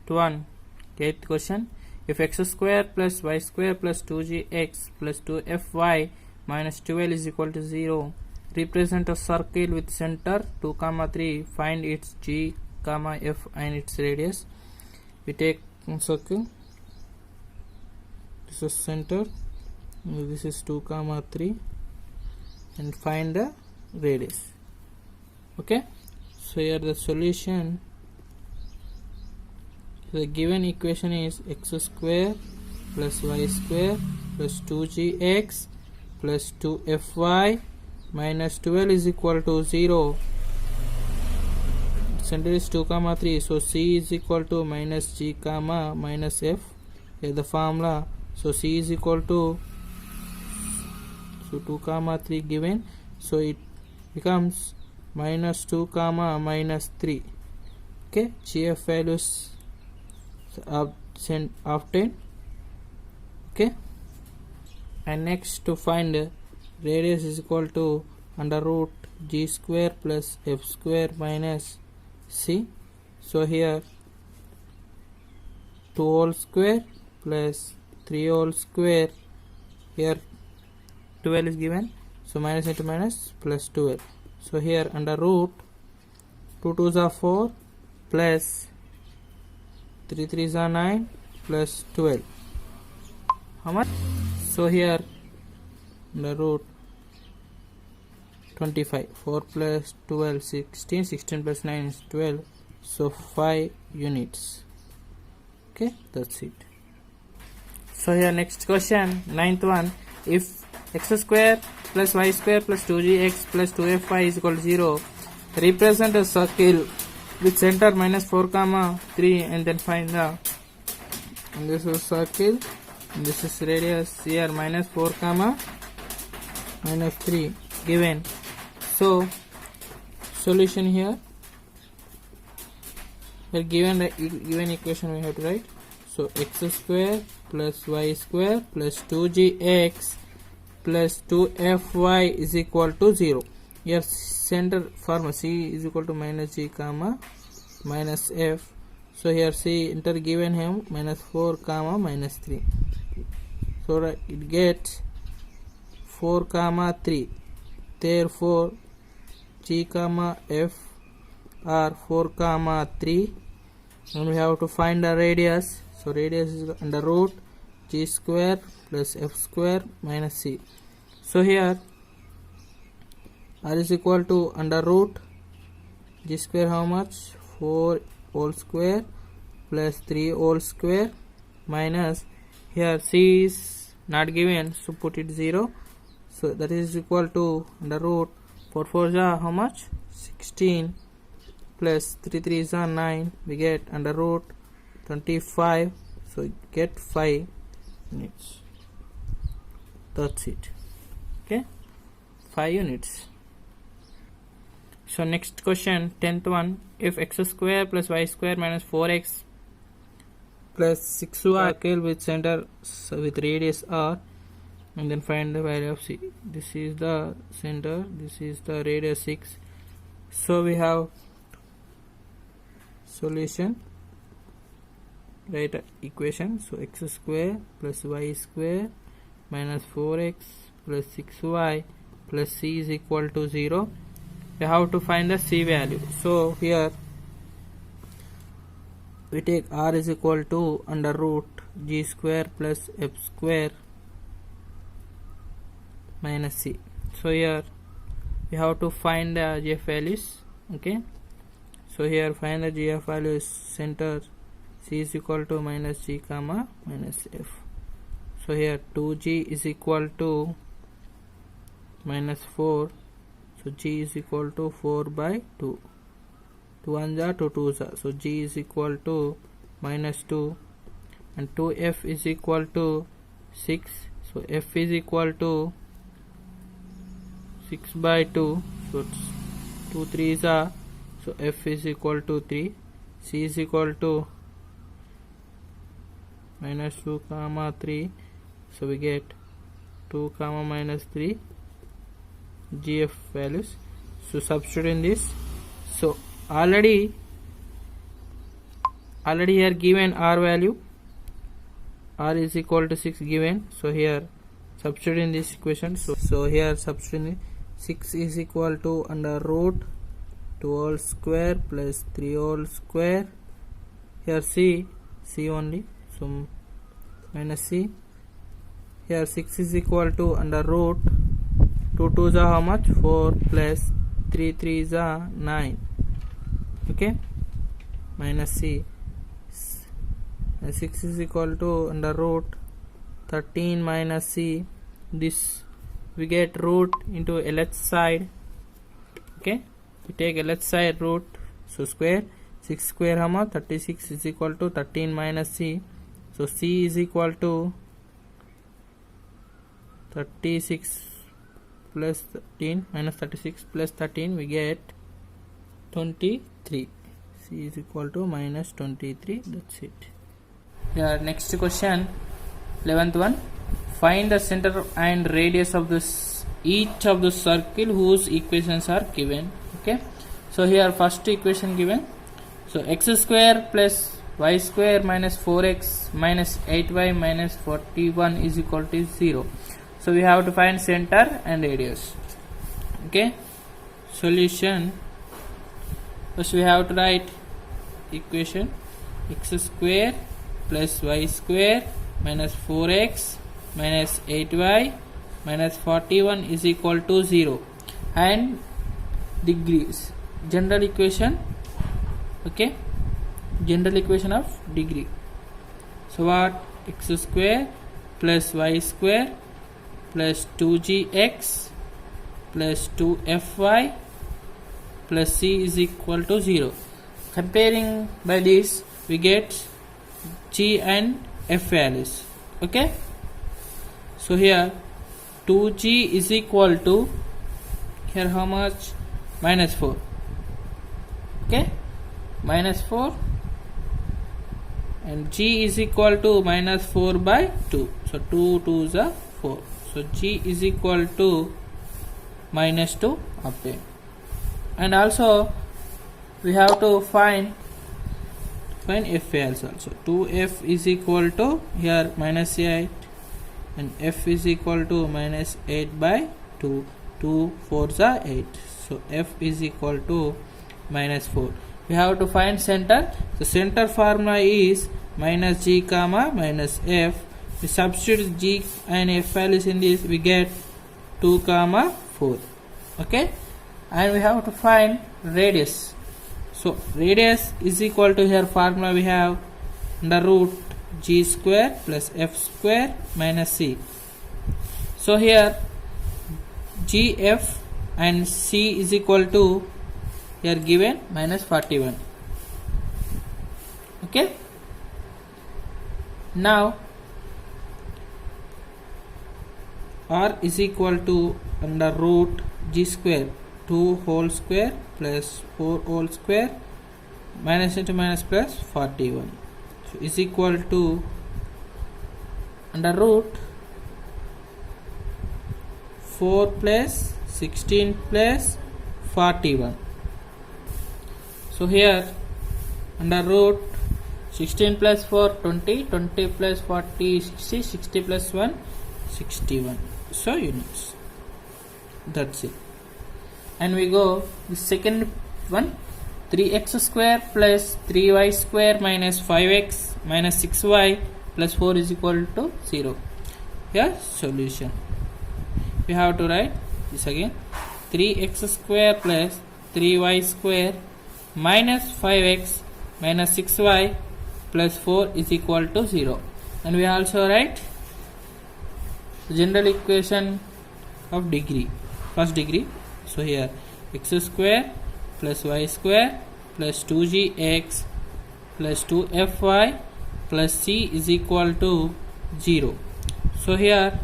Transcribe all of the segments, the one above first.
1. Eighth question. If x square plus y square plus 2gx plus 2fy minus 12 is equal to 0, represent a circle with center 2, 3. Find its g, f and its radius. We take one circle. This is center. This is 2, 3, and find the radius. Okay. So here the solution. The given equation is x square plus y square plus 2gx plus 2fy minus 12 is equal to 0. Center is 2, 3. So c is equal to minus g minus f. Here the formula. So c is equal to 2, 3 given. So it becomes minus 2, minus 3. Okay. Gf values obtained. Okay. And next to find radius is equal to under root g square plus f square minus c. So here 2 whole square plus 3 whole square. Here 12 is given. So minus into minus plus 12. So here under root 2 2s are 4 plus 3 3s are 9 plus 12. How much? So here the root 25. 4 plus 12 16. 16 plus 9 is 12. So 5 units. Okay, that's it. So here next question, ninth one. If x square plus y square plus 2gx plus 2fy is equal to 0, represent a circle with center minus 4, 3, and then find the, and this is circle, and this is radius here minus 4, minus 3 given. So solution here, given equation we have to write. So x square plus y square plus 2gx plus 2fy is equal to 0. Here center formula c is equal to minus g minus f. So here c enter given him minus 4 minus 3. So that it gets 4 3. Therefore g f are 4 3, and we have to find the radius. So radius is under root g square plus f square minus c. So here r is equal to under root g square how much? 4 whole square plus 3 whole square minus, here c is not given, so put it 0. So that is equal to under root 4 4s are how much? 16 plus 3 3s are 9. We get under root 25. So get 5 units. That's it. Okay, 5 units. So next question, 10th one. If x square plus y square minus 4x plus 6y circle with center with radius r, and then find the value of c. This is the center, this is the radius 6. So we have solution, write equation. So x square plus y square minus 4x plus 6y plus c is equal to 0. We have to find the c value. So here we take r is equal to under root g square plus f square minus c. So here we have to find the gf values. Okay, so here find the gf values. Center c is equal to minus g minus f. So here 2g is equal to minus 4. So g is equal to 4 by 2. 2 1s are 2 2s are. So g is equal to minus 2, and 2f is equal to 6. So f is equal to 6 by 2. So it's 2 3s are. So f is equal to 3. C is equal to minus 2 3. So we get 2 minus 3 gf values. So substitute in this. So already already here given r value, r is equal to 6 given. So here substitute in this equation. So here substitute 6 is equal to under root 2 whole square plus 3 whole square. Here c only, so minus c. Here 6 is equal to under root 2 2s are how much, 4 plus 3 3s are 9. Okay, minus c. 6 is equal to under root 13 minus c. This we get root into LH side. Okay, we take LH side root, so square 6 square how much, 36 is equal to 13 minus c. So c is equal to 36 plus 13 minus 36 plus 13, we get 23. C is equal to minus 23. That's it. Yeah, next question, 11th one. Find the center and radius of this each of the circle whose equations are given. Okay, so here first equation given. So x square plus y square minus 4x minus 8y minus 41 is equal to 0. So we have to find center and radius. Okay, solution. First we have to write equation x square plus y square minus 4x minus 8y minus 41 is equal to 0, and degrees, general equation. Okay, general equation of degree. So what, x square plus y square plus 2gx plus 2fy plus c is equal to 0. Comparing by this, we get g and f values. Okay, so here 2g is equal to, here how much, minus 4. Okay, minus 4, and g is equal to minus 4 by 2. So 2 2s are 4. So g is equal to minus 2 obtained. And also we have to find f values also. 2f is equal to, here minus 8, and f is equal to minus 8 by 2. 2 4s are 8. So f is equal to minus 4. We have to find center. The center formula is minus g comma minus f. We substitute g and f values in this, we get 2 comma 4. Okay, and we have to find radius. So radius is equal to, here formula we have under root g square plus f square minus c. So here g, f and c is equal to, here given, minus 41. Okay, now r is equal to under root g square 2 whole square plus 4 whole square minus into minus plus 41. So is equal to under root 4 plus 16 plus 41. So here under root 16 plus 4 20, 20 plus 40 60, 60 plus 1 61. So units. That's it. And we go the second one, 3x square plus 3y square minus 5x minus 6y plus 4 is equal to 0. Here solution. We have to write this again, 3x square plus 3y square minus 5x minus 6y plus 4 is equal to 0. And we also write the general equation of degree, first degree. So here x square plus y square plus 2gx plus 2fy plus c is equal to 0. So here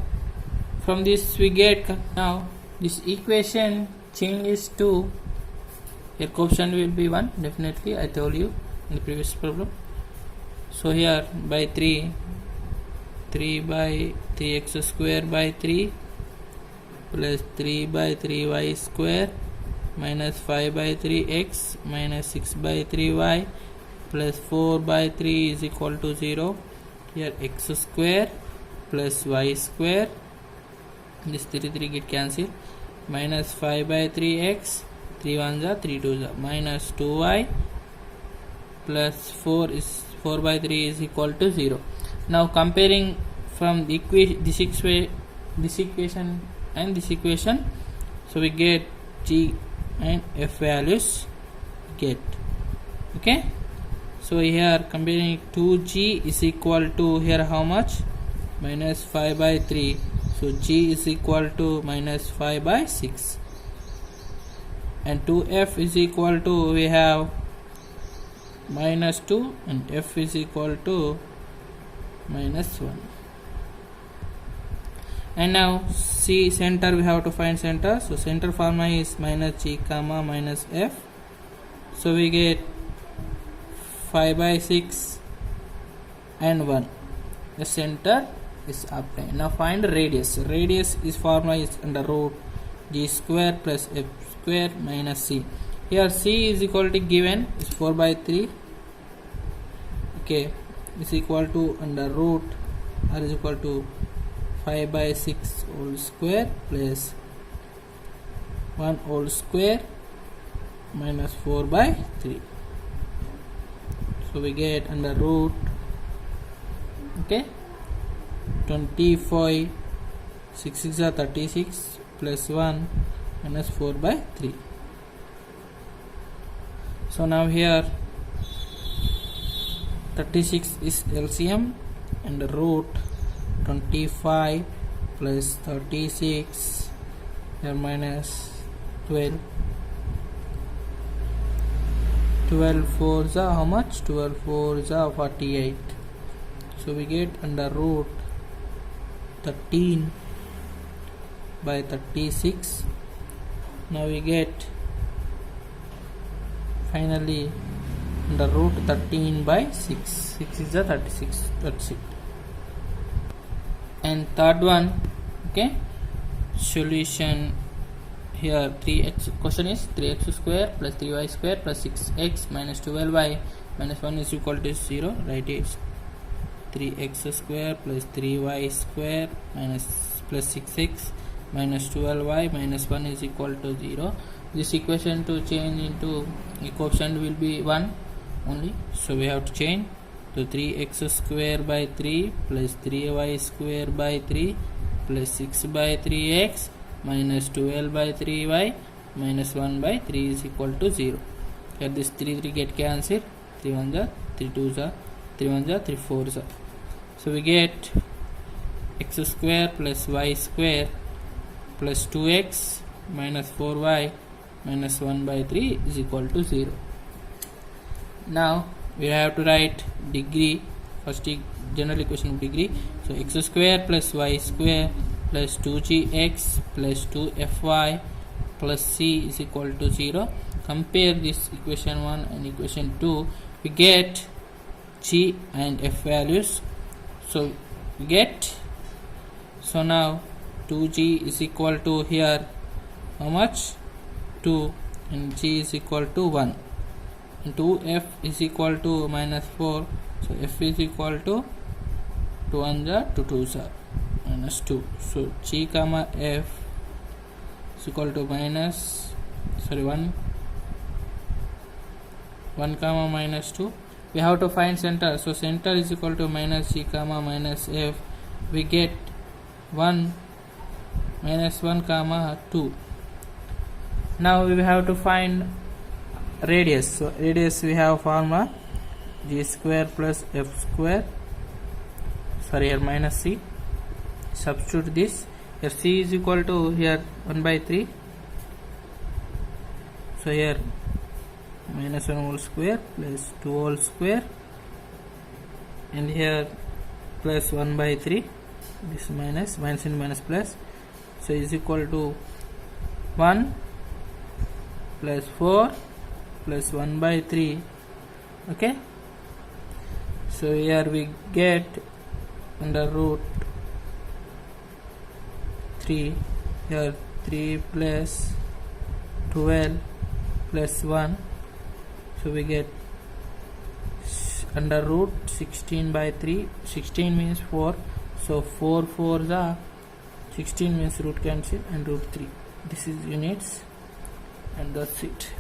from this we get, now this equation changes to, here coefficient will be 1 definitely, I told you in the previous problem. So here by 3 by 3x square by 3 plus 3 by 3y square minus 5 by 3x minus 6 by 3y plus 4 by 3 is equal to 0. Here x square plus y square, this 3 get cancelled, minus 5 by 3x, 3 1s are 3 2s are, minus 2y plus 4 by 3 is equal to 0. Now comparing from the this equation and this equation, so we get g and f values get. Okay, so here comparing 2g is equal to, here how much, minus 5 by 3, so g is equal to minus 5 by 6, and 2f is equal to, we have minus 2 and f is equal to minus 1. And now see center, we have to find center, so center formula is minus g comma minus f, so we get 5 by 6 and 1. The center is obtained. Now find radius. Radius is formula is under root g square plus f square minus c. Here c is equal to given is 4 by 3. Okay, is equal to under root r is equal to 5 by 6 whole square plus 1 whole square minus 4 by 3. So we get under root, okay, 25, 6 6 are 36 plus 1 minus 4 by 3. So now here 36 is LCM, and the root 25 plus 36 here minus 12. 12 4s are how much? 12 4s are 48. So we get under root 13 by 36. Now we get finally under root 13 by 6. 6 is the 36. That's it. And third one, okay, solution. Here 3x, question is 3x square plus 3y square plus 6x minus 12y minus 1 is equal to 0. Write it. 3x square plus 3y square minus plus 6x minus 12y minus 1 is equal to 0. This equation to change into a coefficient will be 1 only, so we have to change to 3x square by 3 plus 3y square by 3 plus 6 by 3x minus 12 by 3y minus 1 by 3 is equal to 0. Here this 3 get cancelled, 3 1s are 3 2s are 3 1s are 3 4s are. So we get x square plus y square plus 2x minus 4y minus 1 by 3 is equal to 0. Now we have to write degree, first general equation of degree. So x square plus y square plus 2gx plus 2fy plus c is equal to 0. Compare this equation 1 and equation 2. We get g and f values. So we get, so now 2g is equal to, here how much, 2, and g is equal to 1, and 2f is equal to minus 4, so f is equal to 2 1s are 2 2s are minus 2. So g comma f is equal to minus 1 comma minus 2. We have to find center, so center is equal to minus g comma minus f. We get 1 minus 1 comma 2. Now we have to find radius. So radius we have formula g square plus f square, sorry, here minus c. Substitute this. Here c is equal to, here 1 by 3. So here minus 1 whole square plus 2 whole square, and here plus 1 by 3. This minus and minus plus, so is equal to 1 plus 4 plus 1 by 3. Okay, so here we get under root 3, here 3 plus 12 plus 1, so we get under root 16 by 3. 16 means 4, so 4 4s are 16 means root cancel and root 3. This is units, and that's it.